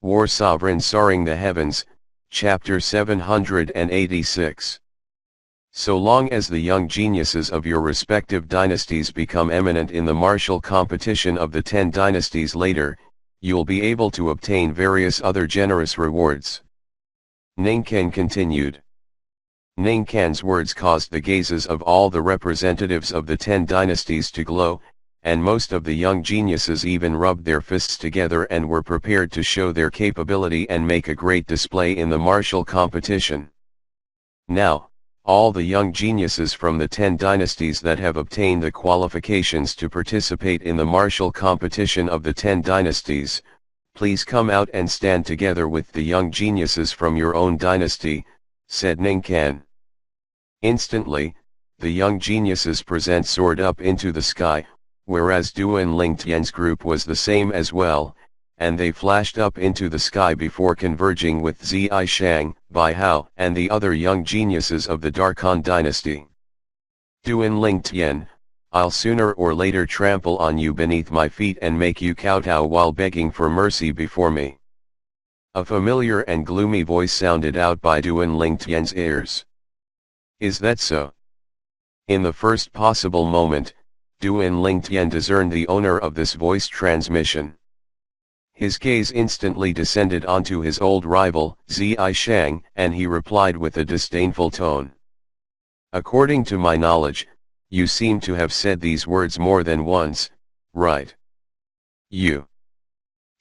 War Sovereign Soaring the Heavens, Chapter 786. So long as the young geniuses of your respective dynasties become eminent in the martial competition of the 10 dynasties later, you'll be able to obtain various other generous rewards. Ningkan continued. Ningkan's words caused the gazes of all the representatives of the 10 dynasties to glow, and most of the young geniuses even rubbed their fists together and were prepared to show their capability and make a great display in the martial competition. Now, all the young geniuses from the 10 dynasties that have obtained the qualifications to participate in the martial competition of the 10 dynasties, please come out and stand together with the young geniuses from your own dynasty, said Ningkan. Instantly, the young geniuses soared up into the sky, whereas Duan Lingtian's group was the same as well, and they flashed up into the sky before converging with Zi Shang, Bai Hao, and the other young geniuses of the Darkhan dynasty. Duan Lingtian, I'll sooner or later trample on you beneath my feet and make you kowtow while begging for mercy before me. A familiar and gloomy voice sounded out by Duan Lingtian's ears. Is that so? In the first possible moment, Duan Lingtian discerned the owner of this voice transmission. His gaze instantly descended onto his old rival, Zi Shang, and he replied with a disdainful tone. According to my knowledge, you seem to have said these words more than once, right? You.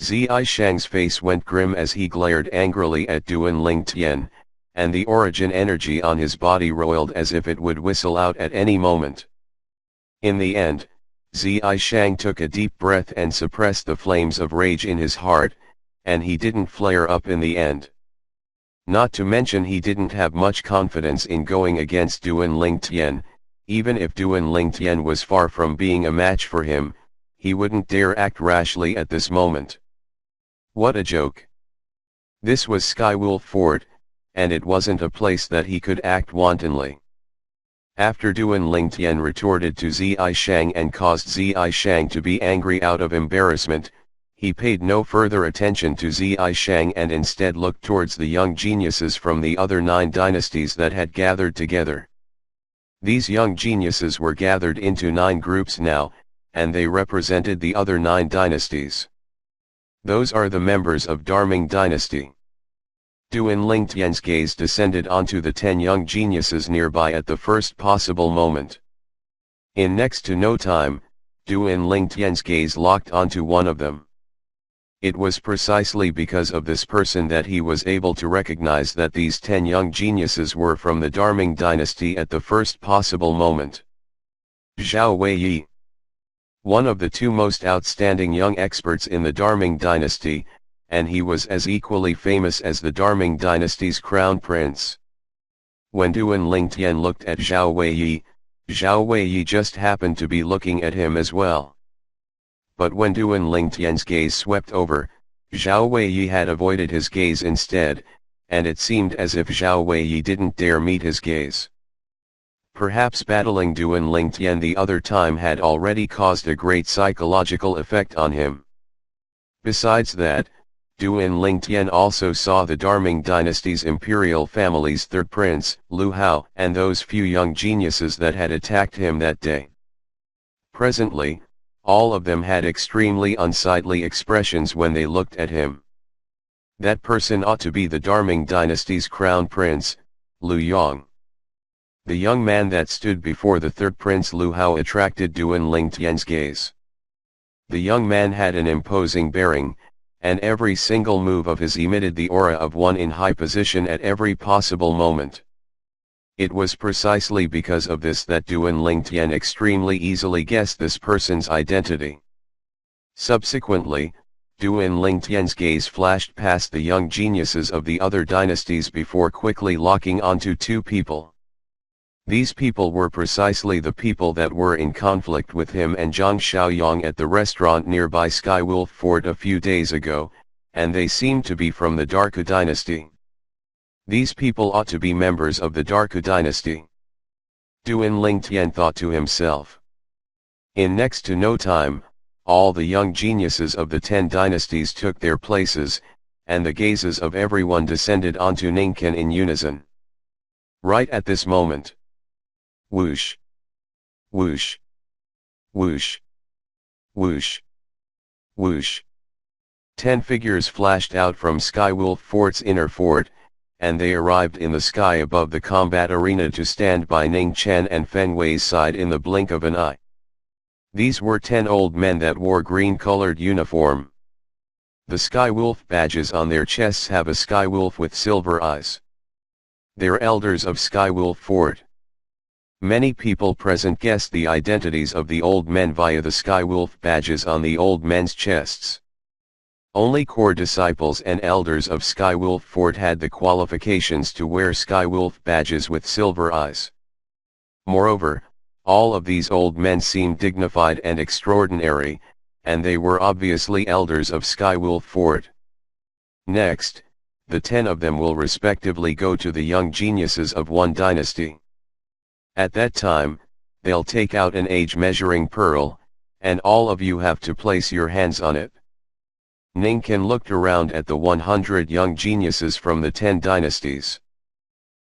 Zi Shang's face went grim as he glared angrily at Duan Lingtian, and the origin energy on his body roiled as if it would whistle out at any moment. In the end, Zi Shang took a deep breath and suppressed the flames of rage in his heart, and he didn't flare up in the end. Not to mention he didn't have much confidence in going against Duan Lingtian. Even if Duan Lingtian was far from being a match for him, he wouldn't dare act rashly at this moment. What a joke. This was Skywolf Fort, and it wasn't a place that he could act wantonly. After Duan Lingtian retorted to Zi Shang and caused Zi Shang to be angry out of embarrassment, he paid no further attention to Zi Shang and instead looked towards the young geniuses from the other 9 dynasties that had gathered together. These young geniuses were gathered into 9 groups now, and they represented the other 9 dynasties. Those are the members of Darming dynasty. Duan Lingtian's gaze descended onto the 10 young geniuses nearby at the first possible moment. In next to no time, Duan Lingtian's gaze locked onto one of them. It was precisely because of this person that he was able to recognize that these 10 young geniuses were from the Darming dynasty at the first possible moment. Zhao Weiyi. One of the 2 most outstanding young experts in the Darming dynasty, and he was as equally famous as the Darming dynasty's crown prince. When Duan Lingtian looked at Zhao Weiyi just happened to be looking at him as well. But when Duan Lingtian's gaze swept over, Zhao Weiyi had avoided his gaze instead, and it seemed as if Zhao Weiyi didn't dare meet his gaze. Perhaps battling Duan Lingtian the other time had already caused a great psychological effect on him. Besides that, Duan Lingtian also saw the Darming dynasty's imperial family's 3rd prince, Lu Hao, and those few young geniuses that had attacked him that day. Presently, all of them had extremely unsightly expressions when they looked at him. That person ought to be the Darming dynasty's crown prince, Lu Yong. The young man that stood before the 3rd prince Lu Hao attracted Duan Lingtian's gaze. The young man had an imposing bearing, and every single move of his emitted the aura of one in high position at every possible moment. It was precisely because of this that Duan Lingtian extremely easily guessed this person's identity. Subsequently, Duan Lingtian's gaze flashed past the young geniuses of the other dynasties before quickly locking onto 2 people. These people were precisely the people that were in conflict with him and Zhang Xiaoyang at the restaurant nearby Skywolf Fort a few days ago, and they seemed to be from the Darku dynasty. These people ought to be members of the Darku dynasty. Duan Lingtian thought to himself. In next to no time, all the young geniuses of the 10 dynasties took their places, and the gazes of everyone descended onto Ningken in unison. Right at this moment. Whoosh! Whoosh! Whoosh! Whoosh! Whoosh! 10 figures flashed out from Skywolf Fort's inner fort, and they arrived in the sky above the combat arena to stand by Ning Chen and Feng Wei's side in the blink of an eye. These were 10 old men that wore green-colored uniform. The Skywolf badges on their chests have a Skywolf with silver eyes. They're elders of Skywolf Fort. Many people present guessed the identities of the old men via the Skywolf badges on the old men's chests. Only core disciples and elders of Skywolf Fort had the qualifications to wear Skywolf badges with silver eyes. Moreover, all of these old men seemed dignified and extraordinary, and they were obviously elders of Skywolf Fort. Next, the 10 of them will respectively go to the young geniuses of one dynasty. At that time, they'll take out an age measuring pearl, and all of you have to place your hands on it. Ningken looked around at the 100 young geniuses from the 10 dynasties.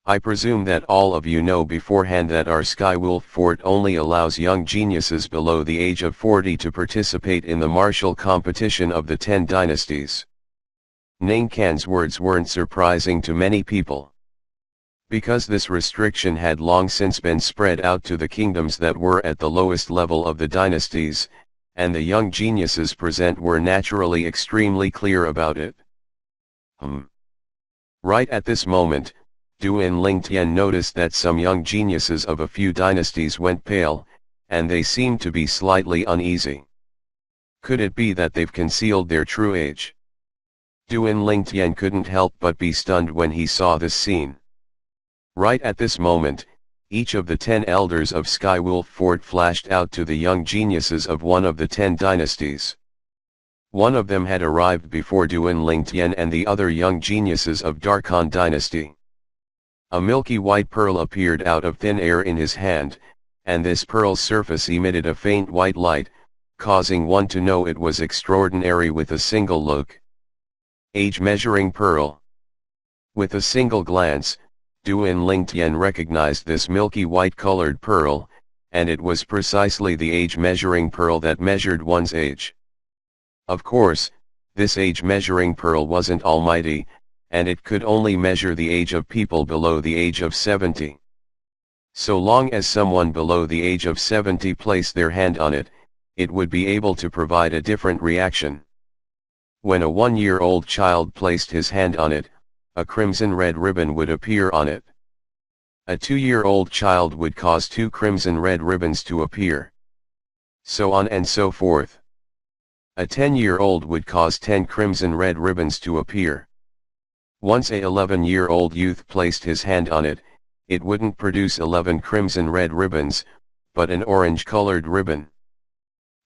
I presume that all of you know beforehand that our Skywolf Fort only allows young geniuses below the age of 40 to participate in the martial competition of the 10 dynasties. Ningken's words weren't surprising to many people. Because this restriction had long since been spread out to the kingdoms that were at the lowest level of the dynasties, and the young geniuses present were naturally extremely clear about it. Right at this moment, Duan Lingtian noticed that some young geniuses of a few dynasties went pale, and they seemed to be slightly uneasy. Could it be that they've concealed their true age? Duan Lingtian couldn't help but be stunned when he saw this scene. Right at this moment, each of the 10 elders of Skywolf Fort flashed out to the young geniuses of one of the 10 dynasties. One of them had arrived before Duan Lingtian and the other young geniuses of Darkhan dynasty. A milky white pearl appeared out of thin air in his hand, and this pearl's surface emitted a faint white light, causing one to know it was extraordinary with a single look. Age measuring pearl. With a single glance, Duan Lingtian recognized this milky white colored pearl, and it was precisely the age measuring pearl that measured one's age. Of course, this age measuring pearl wasn't almighty, and it could only measure the age of people below the age of 70. So long as someone below the age of 70 placed their hand on it, it would be able to provide a different reaction. When a 1-year-old child placed his hand on it, a crimson red ribbon would appear on it. A 2-year-old child would cause 2 crimson red ribbons to appear. So on and so forth. A 10-year-old would cause 10 crimson red ribbons to appear. Once a 11-year-old youth placed his hand on it, it wouldn't produce 11 crimson red ribbons, but an orange-colored ribbon.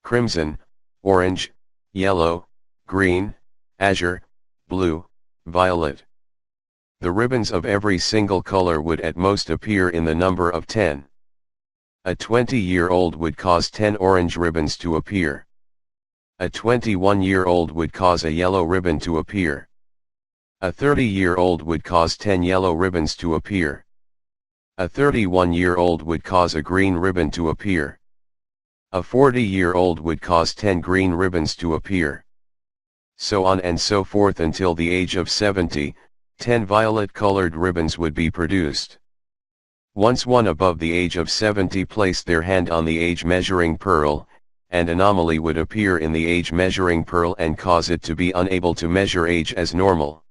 Crimson, orange, yellow, green, azure, blue, violet. The ribbons of every single color would at most appear in the number of 10. A 20-year-old would cause 10 orange ribbons to appear. A 21-year-old would cause a yellow ribbon to appear. A 30-year-old would cause 10 yellow ribbons to appear. A 31-year-old would cause a green ribbon to appear. A 40-year-old would cause 10 green ribbons to appear. So on and so forth until the age of 70, 10 violet-colored ribbons would be produced. Once one above the age of 70 placed their hand on the age measuring pearl, an anomaly would appear in the age measuring pearl and cause it to be unable to measure age as normal.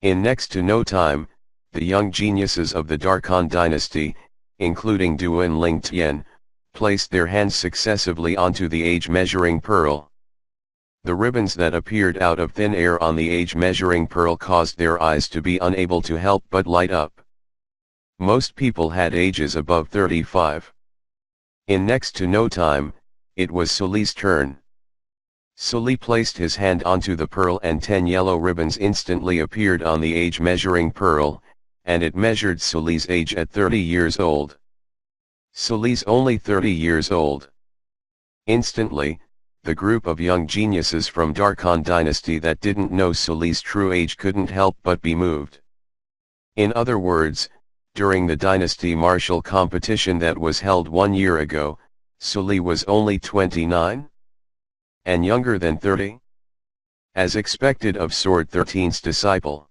In next to no time, the young geniuses of the Darkhan dynasty, including Duan Lingtian, placed their hands successively onto the age measuring pearl. The ribbons that appeared out of thin air on the age measuring pearl caused their eyes to be unable to help but light up. Most people had ages above 35. In next to no time, it was Suli's turn. Suli placed his hand onto the pearl and 10 yellow ribbons instantly appeared on the age measuring pearl, and it measured Suli's age at 30 years old. Suli's only 30 years old. Instantly, the group of young geniuses from Darkhan dynasty that didn't know Suli's true age couldn't help but be moved. In other words, during the dynasty martial competition that was held 1 year ago, Suli was only 29? And younger than 30? As expected of Sword 13's disciple.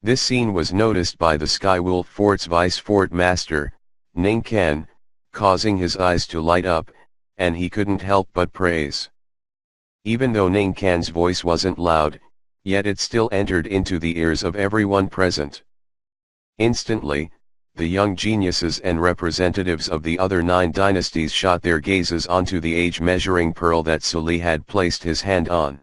This scene was noticed by the Skywolf Fort's vice fort master, Ning Ken, causing his eyes to light up, and he couldn't help but praise. Even though Ning Ken's voice wasn't loud, yet it still entered into the ears of everyone present. Instantly, the young geniuses and representatives of the other 9 dynasties shot their gazes onto the age-measuring pearl that Suli had placed his hand on.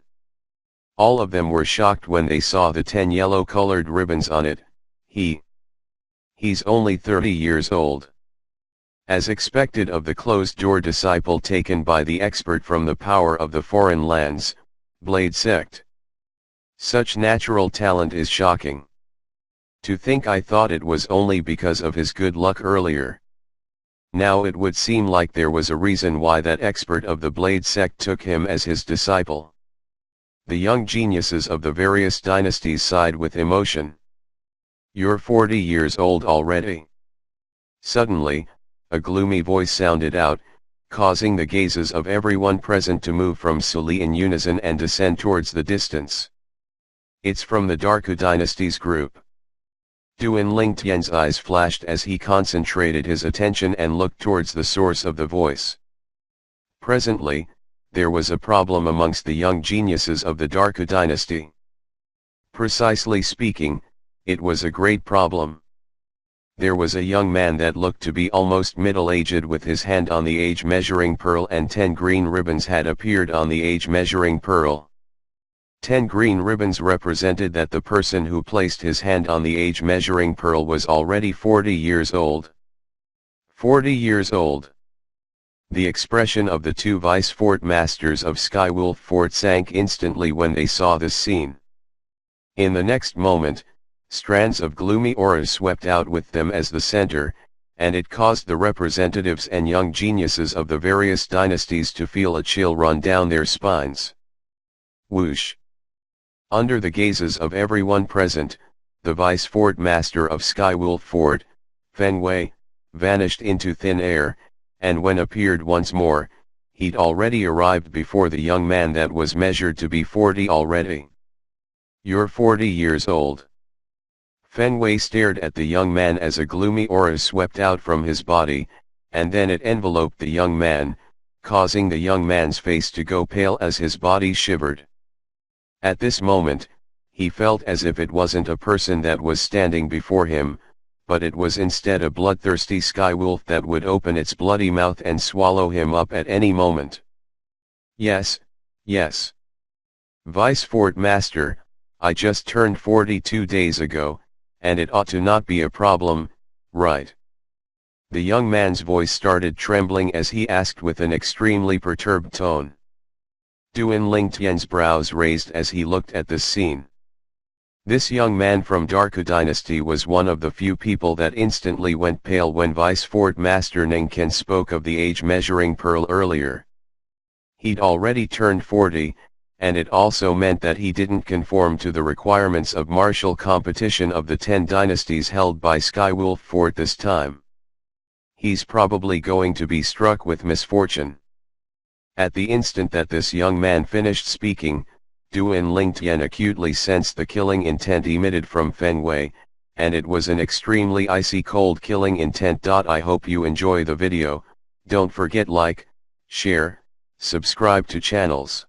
All of them were shocked when they saw the 10 yellow-colored ribbons on it. He's only 30 years old. As expected of the closed-door disciple taken by the expert from the power of the foreign lands, Blade Sect. Such natural talent is shocking. To think I thought it was only because of his good luck earlier. Now it would seem like there was a reason why that expert of the Blade Sect took him as his disciple. The young geniuses of the various dynasties sighed with emotion. You're 40 years old already. Suddenly, a gloomy voice sounded out, causing the gazes of everyone present to move from Suli in unison and descend towards the distance. It's from the Darku dynasty's group. Duan Lingtian's eyes flashed as he concentrated his attention and looked towards the source of the voice. Presently, there was a problem amongst the young geniuses of the Darku dynasty. Precisely speaking, it was a great problem. There was a young man that looked to be almost middle-aged with his hand on the age-measuring pearl, and 10 green ribbons had appeared on the age-measuring pearl. 10 green ribbons represented that the person who placed his hand on the age-measuring pearl was already 40 years old. 40 years old. The expression of the 2 vice fort masters of Skywolf Fort sank instantly when they saw this scene. In the next moment, strands of gloomy auras swept out with them as the center, and it caused the representatives and young geniuses of the various dynasties to feel a chill run down their spines. Whoosh! Under the gazes of everyone present, the vice fort master of Skywolf Fort, Feng Wei, vanished into thin air, and when appeared once more, he'd already arrived before the young man that was measured to be 40 already. You're 40 years old. Feng Wei stared at the young man as a gloomy aura swept out from his body, and then it enveloped the young man, causing the young man's face to go pale as his body shivered. At this moment, he felt as if it wasn't a person that was standing before him, but it was instead a bloodthirsty skywolf that would open its bloody mouth and swallow him up at any moment. Yes, yes. Vice Fort Master, I just turned 42 days ago, and it ought to not be a problem, right? The young man's voice started trembling as he asked with an extremely perturbed tone. Duan Lingtian's brows raised as he looked at this scene. This young man from Darku dynasty was one of the few people that instantly went pale when Vice Fort Master Ning Ken spoke of the age-measuring pearl earlier. He'd already turned 40, and it also meant that he didn't conform to the requirements of martial competition of the 10 dynasties held by Skywolf Fort this time. He's probably going to be struck with misfortune. At the instant that this young man finished speaking, Duan Lingtian acutely sensed the killing intent emitted from Feng Wei, and it was an extremely icy cold killing intent. I hope you enjoy the video. Don't forget like, share, subscribe to channels.